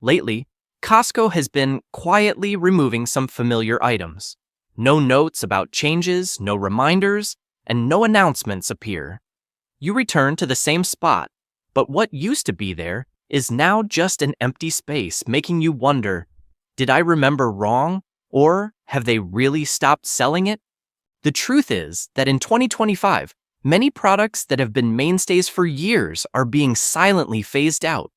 Lately, Costco has been quietly removing some familiar items. No notes about changes, no reminders, and no announcements appear. You return to the same spot, but what used to be there is now just an empty space, making you wonder, did I remember wrong, or have they really stopped selling it? The truth is that in 2025, many products that have been mainstays for years are being silently phased out.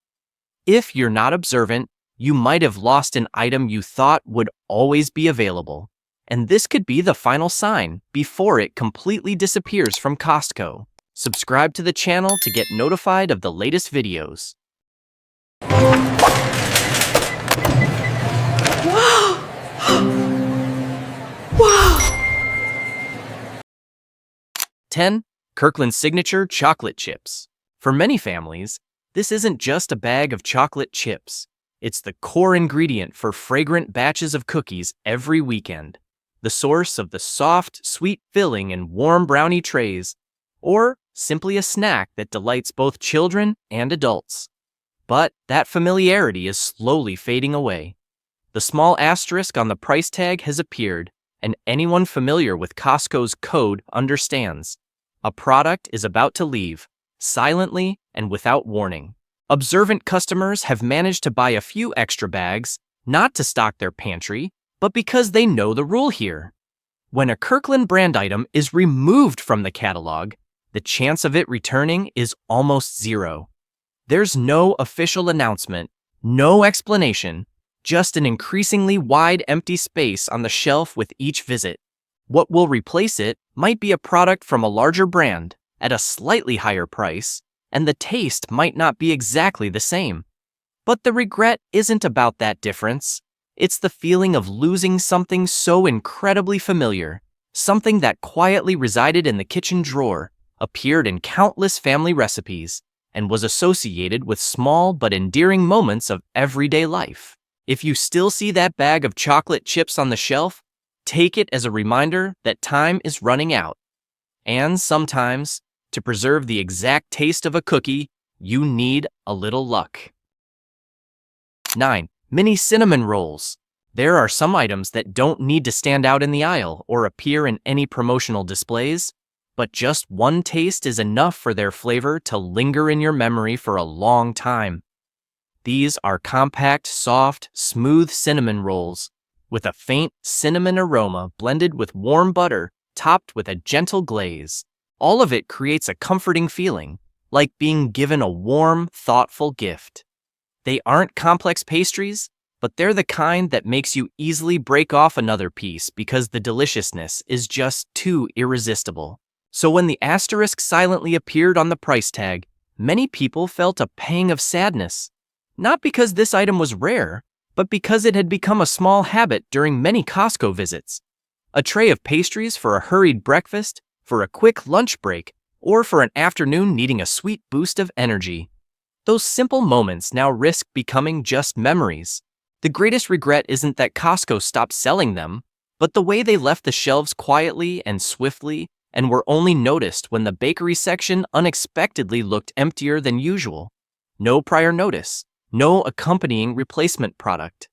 If you're not observant, you might have lost an item you thought would always be available, and this could be the final sign before it completely disappears from Costco. Subscribe to the channel to get notified of the latest videos. Wow! 10. Kirkland Signature Chocolate Chips. For many families, this isn't just a bag of chocolate chips. It's the core ingredient for fragrant batches of cookies every weekend. The source of the soft, sweet filling in warm brownie trays, or simply a snack that delights both children and adults. But that familiarity is slowly fading away. The small asterisk on the price tag has appeared, and anyone familiar with Costco's code understands. A product is about to leave, silently and without warning. Observant customers have managed to buy a few extra bags, not to stock their pantry, but because they know the rule here. When a Kirkland brand item is removed from the catalog, the chance of it returning is almost zero. There's no official announcement, no explanation, just an increasingly wide empty space on the shelf with each visit. What will replace it might be a product from a larger brand at a slightly higher price, and the taste might not be exactly the same. But the regret isn't about that difference. It's the feeling of losing something so incredibly familiar, something that quietly resided in the kitchen drawer, appeared in countless family recipes, and was associated with small but endearing moments of everyday life. If you still see that bag of chocolate chips on the shelf, take it as a reminder that time is running out. And sometimes, to preserve the exact taste of a cookie, you need a little luck. 9. Mini cinnamon rolls. There are some items that don't need to stand out in the aisle or appear in any promotional displays, but just one taste is enough for their flavor to linger in your memory for a long time. These are compact, soft, smooth cinnamon rolls, with a faint cinnamon aroma blended with warm butter topped with a gentle glaze. All of it creates a comforting feeling, like being given a warm, thoughtful gift. They aren't complex pastries, but they're the kind that makes you easily break off another piece because the deliciousness is just too irresistible. So when the asterisk silently appeared on the price tag, many people felt a pang of sadness. Not because this item was rare, but because it had become a small habit during many Costco visits. A tray of pastries for a hurried breakfast, for a quick lunch break, or for an afternoon needing a sweet boost of energy. Those simple moments now risk becoming just memories. The greatest regret isn't that Costco stopped selling them, but the way they left the shelves quietly and swiftly and were only noticed when the bakery section unexpectedly looked emptier than usual. No prior notice, no accompanying replacement product.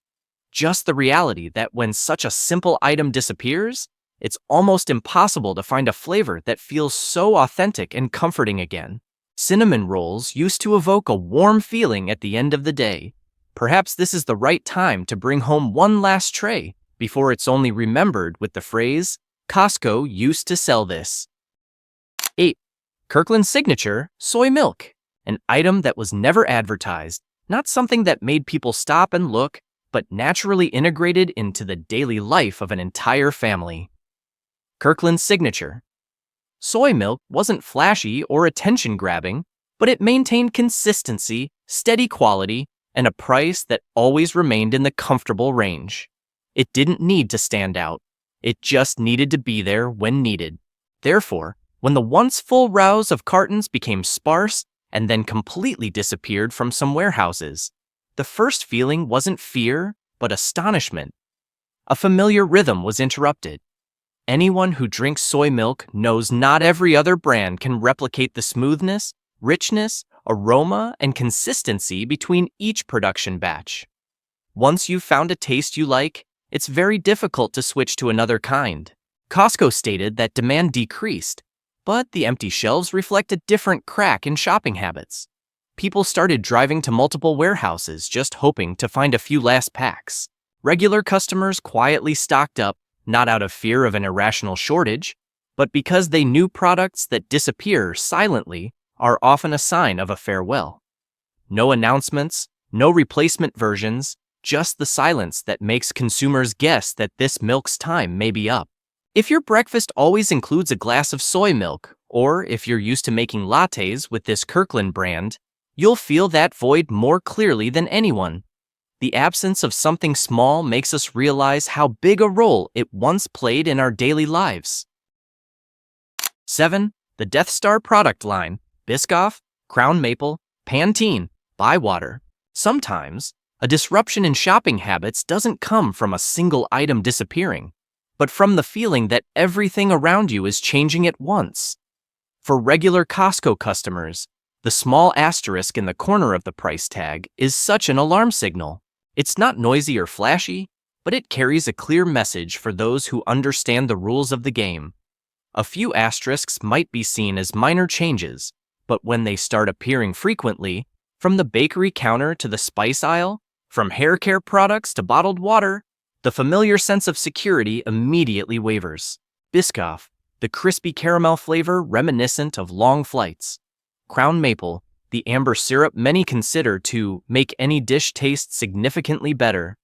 Just the reality that when such a simple item disappears, it's almost impossible to find a flavor that feels so authentic and comforting again. Cinnamon rolls used to evoke a warm feeling at the end of the day. Perhaps this is the right time to bring home one last tray before it's only remembered with the phrase, Costco used to sell this. 8. Kirkland Signature Soy Milk. An item that was never advertised, not something that made people stop and look, but naturally integrated into the daily life of an entire family. Kirkland Signature. Soy milk wasn't flashy or attention-grabbing, but it maintained consistency, steady quality, and a price that always remained in the comfortable range. It didn't need to stand out. It just needed to be there when needed. Therefore, when the once full rows of cartons became sparse and then completely disappeared from some warehouses, the first feeling wasn't fear, but astonishment. A familiar rhythm was interrupted. Anyone who drinks soy milk knows not every other brand can replicate the smoothness, richness, aroma, and consistency between each production batch. Once you've found a taste you like, it's very difficult to switch to another kind. Costco stated that demand decreased, but the empty shelves reflect a different crack in shopping habits. People started driving to multiple warehouses just hoping to find a few last packs. Regular customers quietly stocked up, not out of fear of an irrational shortage, but because they knew products that disappear silently are often a sign of a farewell. No announcements, no replacement versions, just the silence that makes consumers guess that this milk's time may be up. If your breakfast always includes a glass of soy milk, or if you're used to making lattes with this Kirkland brand, you'll feel that void more clearly than anyone. The absence of something small makes us realize how big a role it once played in our daily lives. 7. The Death Star product line: Biscoff, Crown Maple, Pantene, Bywater. Sometimes, a disruption in shopping habits doesn't come from a single item disappearing, but from the feeling that everything around you is changing at once. For regular Costco customers, the small asterisk in the corner of the price tag is such an alarm signal. It's not noisy or flashy, but it carries a clear message for those who understand the rules of the game. A few asterisks might be seen as minor changes, but when they start appearing frequently, from the bakery counter to the spice aisle, from hair care products to bottled water, the familiar sense of security immediately wavers. Biscoff, the crispy caramel flavor reminiscent of long flights. Crown Maple, the amber syrup many consider to make any dish taste significantly better.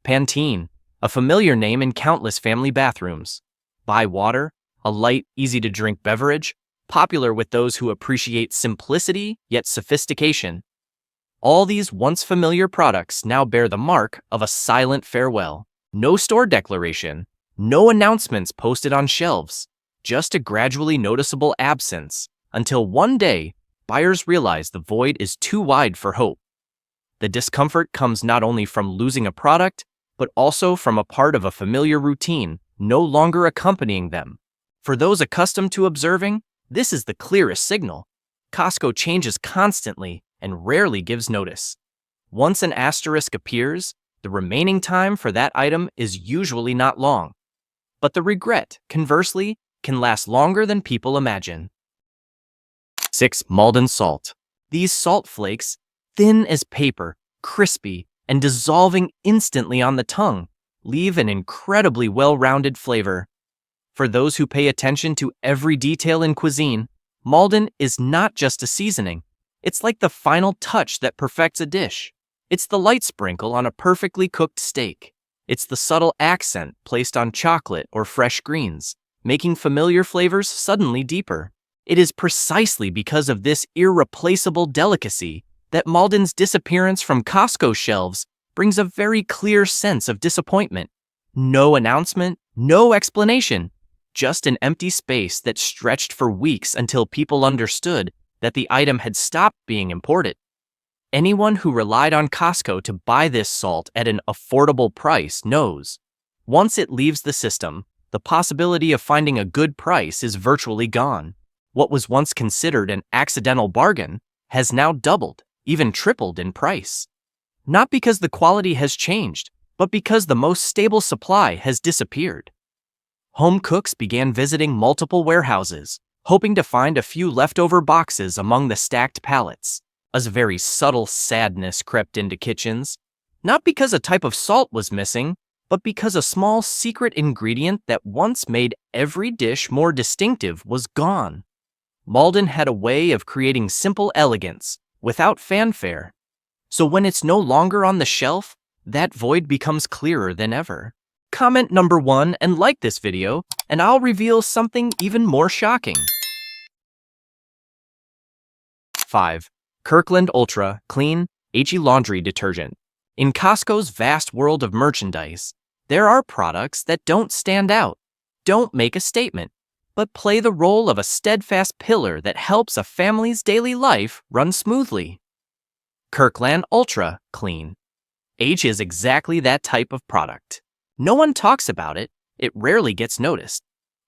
Pantene, a familiar name in countless family bathrooms. Bywater, a light, easy-to-drink beverage, popular with those who appreciate simplicity yet sophistication. All these once familiar products now bear the mark of a silent farewell. No store declaration, no announcements posted on shelves, just a gradually noticeable absence, until one day, buyers realize the void is too wide for hope. The discomfort comes not only from losing a product, but also from a part of a familiar routine no longer accompanying them. For those accustomed to observing, this is the clearest signal. Costco changes constantly and rarely gives notice. Once an asterisk appears, the remaining time for that item is usually not long. But the regret, conversely, can last longer than people imagine. 6. Maldon salt. These salt flakes, thin as paper, crispy, and dissolving instantly on the tongue, leave an incredibly well-rounded flavor. For those who pay attention to every detail in cuisine, Maldon is not just a seasoning. It's like the final touch that perfects a dish. It's the light sprinkle on a perfectly cooked steak. It's the subtle accent placed on chocolate or fresh greens, making familiar flavors suddenly deeper. It is precisely because of this irreplaceable delicacy that Maldon's disappearance from Costco shelves brings a very clear sense of disappointment. No announcement, no explanation, just an empty space that stretched for weeks until people understood that the item had stopped being imported. Anyone who relied on Costco to buy this salt at an affordable price knows, once it leaves the system, the possibility of finding a good price is virtually gone. What was once considered an accidental bargain has now doubled, even tripled in price. Not because the quality has changed, but because the most stable supply has disappeared. Home cooks began visiting multiple warehouses, hoping to find a few leftover boxes among the stacked pallets. A very subtle sadness crept into kitchens, not because a type of salt was missing, but because a small secret ingredient that once made every dish more distinctive was gone. Maldon had a way of creating simple elegance, without fanfare. So when it's no longer on the shelf, that void becomes clearer than ever. Comment number 1 and like this video, and I'll reveal something even more shocking. 5. Kirkland Ultra Clean HE Laundry Detergent. In Costco's vast world of merchandise, there are products that don't stand out, don't make a statement, but play the role of a steadfast pillar that helps a family's daily life run smoothly. Kirkland Ultra Clean. H is exactly that type of product. No one talks about it, it rarely gets noticed,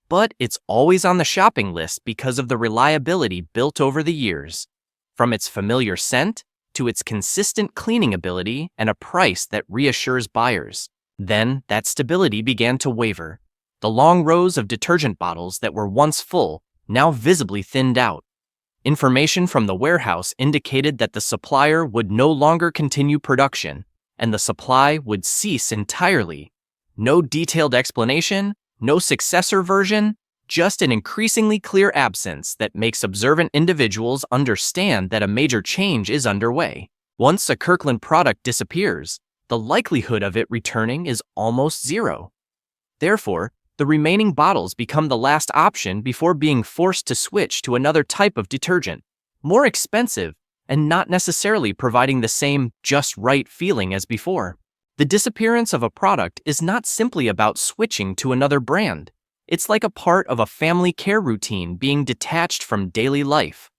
but it's always on the shopping list because of the reliability built over the years. From its familiar scent, to its consistent cleaning ability and a price that reassures buyers. Then, that stability began to waver. The long rows of detergent bottles that were once full now visibly thinned out. Information from the warehouse indicated that the supplier would no longer continue production, and the supply would cease entirely. No detailed explanation, no successor version, just an increasingly clear absence that makes observant individuals understand that a major change is underway. Once a Kirkland product disappears, the likelihood of it returning is almost zero. Therefore, the remaining bottles become the last option before being forced to switch to another type of detergent, more expensive and not necessarily providing the same just right feeling as before. The disappearance of a product is not simply about switching to another brand. It's like a part of a family care routine being detached from daily life.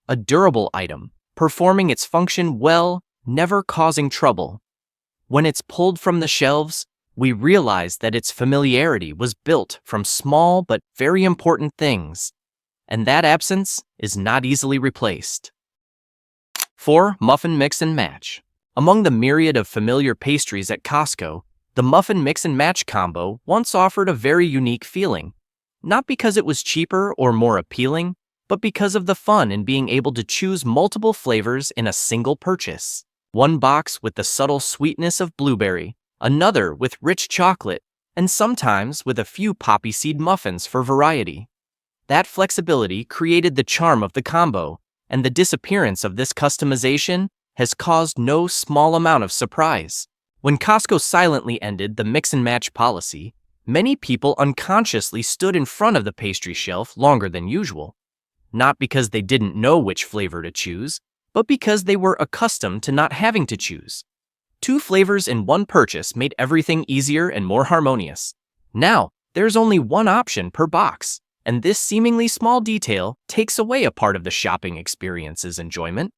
A durable item, performing its function well, never causing trouble. When it's pulled from the shelves, we realize that its familiarity was built from small but very important things, and that absence is not easily replaced. 4. Muffin Mix and Match. Among the myriad of familiar pastries at Costco, the Muffin Mix and Match combo once offered a very unique feeling, not because it was cheaper or more appealing, but because of the fun in being able to choose multiple flavors in a single purchase. One box with the subtle sweetness of blueberry, another with rich chocolate, and sometimes with a few poppy seed muffins for variety. That flexibility created the charm of the combo, and the disappearance of this customization has caused no small amount of surprise. When Costco silently ended the mix and match policy, many people unconsciously stood in front of the pastry shelf longer than usual, not because they didn't know which flavor to choose, but because they were accustomed to not having to choose. 2 flavors in one purchase made everything easier and more harmonious. Now, there's only one option per box, and this seemingly small detail takes away a part of the shopping experience's enjoyment.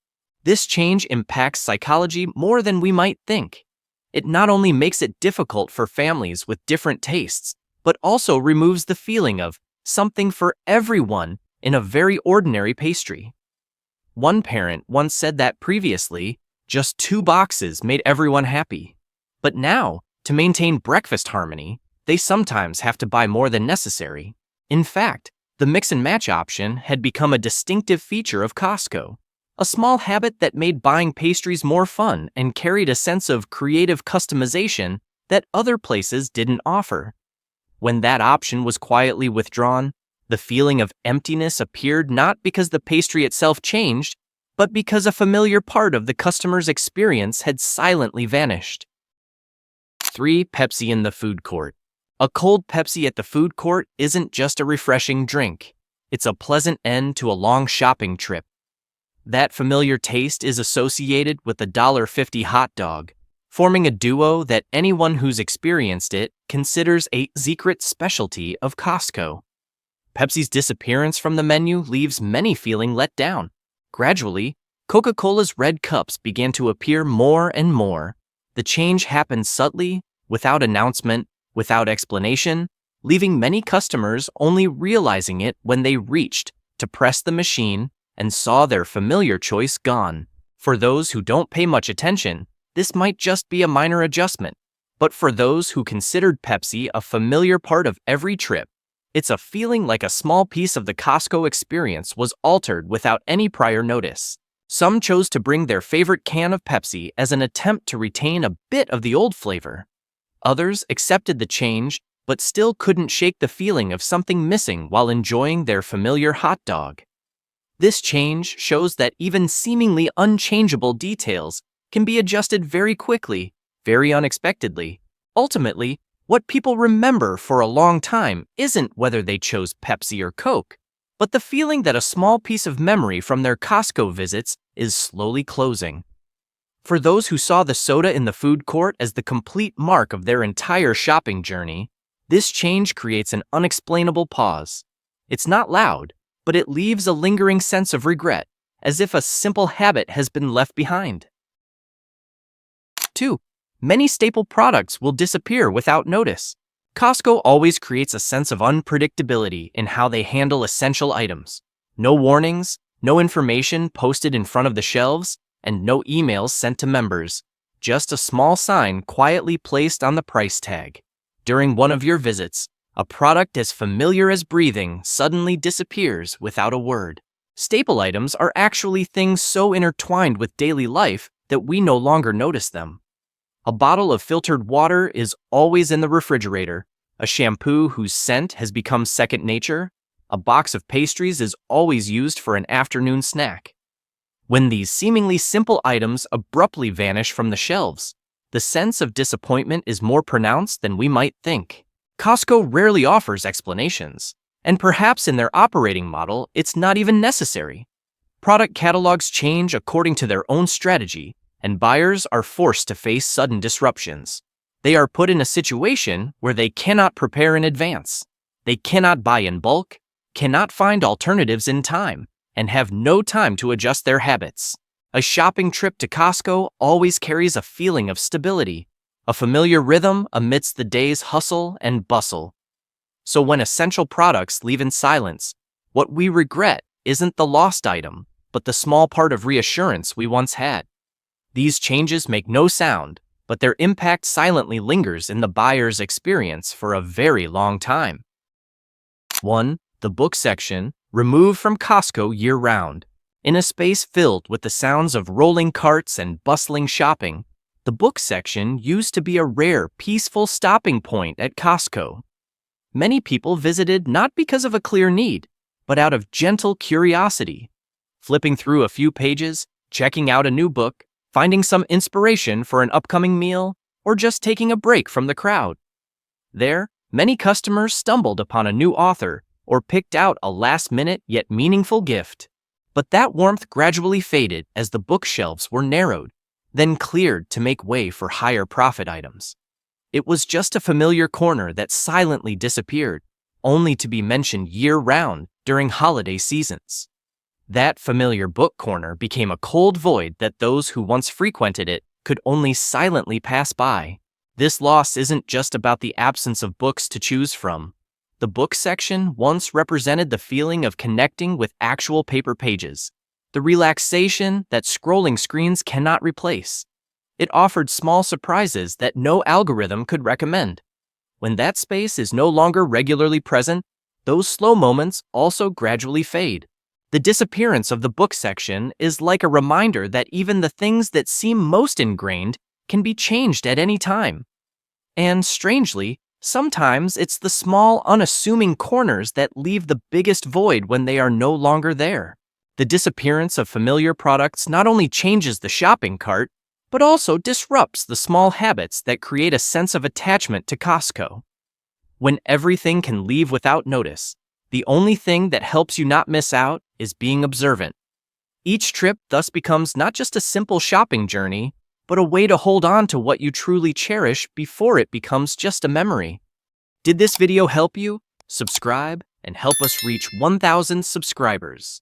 This change impacts psychology more than we might think. It not only makes it difficult for families with different tastes, but also removes the feeling of something for everyone in a very ordinary pastry. One parent once said that previously, just 2 boxes made everyone happy. But now, to maintain breakfast harmony, they sometimes have to buy more than necessary. In fact, the mix and match option had become a distinctive feature of Costco, a small habit that made buying pastries more fun and carried a sense of creative customization that other places didn't offer. When that option was quietly withdrawn, the feeling of emptiness appeared not because the pastry itself changed, but because a familiar part of the customer's experience had silently vanished. 3. Pepsi in the food court. A cold Pepsi at the food court isn't just a refreshing drink. It's a pleasant end to a long shopping trip. That familiar taste is associated with the $1.50 hot dog, forming a duo that anyone who's experienced it considers a secret specialty of Costco. Pepsi's disappearance from the menu leaves many feeling let down. Gradually, Coca-Cola's red cups began to appear more and more. The change happened subtly, without announcement, without explanation, leaving many customers only realizing it when they reached to press the machine and saw their familiar choice gone. For those who don't pay much attention, this might just be a minor adjustment. But for those who considered Pepsi a familiar part of every trip, it's a feeling like a small piece of the Costco experience was altered without any prior notice. Some chose to bring their favorite can of Pepsi as an attempt to retain a bit of the old flavor. Others accepted the change, but still couldn't shake the feeling of something missing while enjoying their familiar hot dog. This change shows that even seemingly unchangeable details can be adjusted very quickly, very unexpectedly. Ultimately, what people remember for a long time isn't whether they chose Pepsi or Coke, but the feeling that a small piece of memory from their Costco visits is slowly closing. For those who saw the soda in the food court as the complete mark of their entire shopping journey, this change creates an unexplainable pause. It's not loud, but it leaves a lingering sense of regret, as if a simple habit has been left behind. 2. Many staple products will disappear without notice. Costco always creates a sense of unpredictability in how they handle essential items. No warnings, no information posted in front of the shelves, and no emails sent to members. Just a small sign quietly placed on the price tag. During one of your visits, a product as familiar as breathing suddenly disappears without a word. Staple items are actually things so intertwined with daily life that we no longer notice them. A bottle of filtered water is always in the refrigerator. A shampoo whose scent has become second nature. A box of pastries is always used for an afternoon snack. When these seemingly simple items abruptly vanish from the shelves, the sense of disappointment is more pronounced than we might think. Costco rarely offers explanations, and perhaps in their operating model, it's not even necessary. Product catalogs change according to their own strategy, and buyers are forced to face sudden disruptions. They are put in a situation where they cannot prepare in advance. They cannot buy in bulk, cannot find alternatives in time, and have no time to adjust their habits. A shopping trip to Costco always carries a feeling of stability, a familiar rhythm amidst the day's hustle and bustle. So when essential products leave in silence, what we regret isn't the lost item, but the small part of reassurance we once had. These changes make no sound, but their impact silently lingers in the buyer's experience for a very long time. 1. The book section, removed from Costco year-round. In a space filled with the sounds of rolling carts and bustling shopping, the book section used to be a rare, peaceful stopping point at Costco. Many people visited not because of a clear need, but out of gentle curiosity. Flipping through a few pages, checking out a new book, finding some inspiration for an upcoming meal, or just taking a break from the crowd. There, many customers stumbled upon a new author or picked out a last-minute yet meaningful gift. But that warmth gradually faded as the bookshelves were narrowed, then cleared to make way for higher profit items. It was just a familiar corner that silently disappeared, only to be mentioned year-round during holiday seasons. That familiar book corner became a cold void that those who once frequented it could only silently pass by. This loss isn't just about the absence of books to choose from. The book section once represented the feeling of connecting with actual paper pages, the relaxation that scrolling screens cannot replace. It offered small surprises that no algorithm could recommend. When that space is no longer regularly present, those slow moments also gradually fade. The disappearance of the book section is like a reminder that even the things that seem most ingrained can be changed at any time. And strangely, sometimes it's the small, unassuming corners that leave the biggest void when they are no longer there. The disappearance of familiar products not only changes the shopping cart, but also disrupts the small habits that create a sense of attachment to Costco. When everything can leave without notice, the only thing that helps you not miss out is being observant. Each trip thus becomes not just a simple shopping journey, but a way to hold on to what you truly cherish before it becomes just a memory. Did this video help you? Subscribe and help us reach 1,000 subscribers.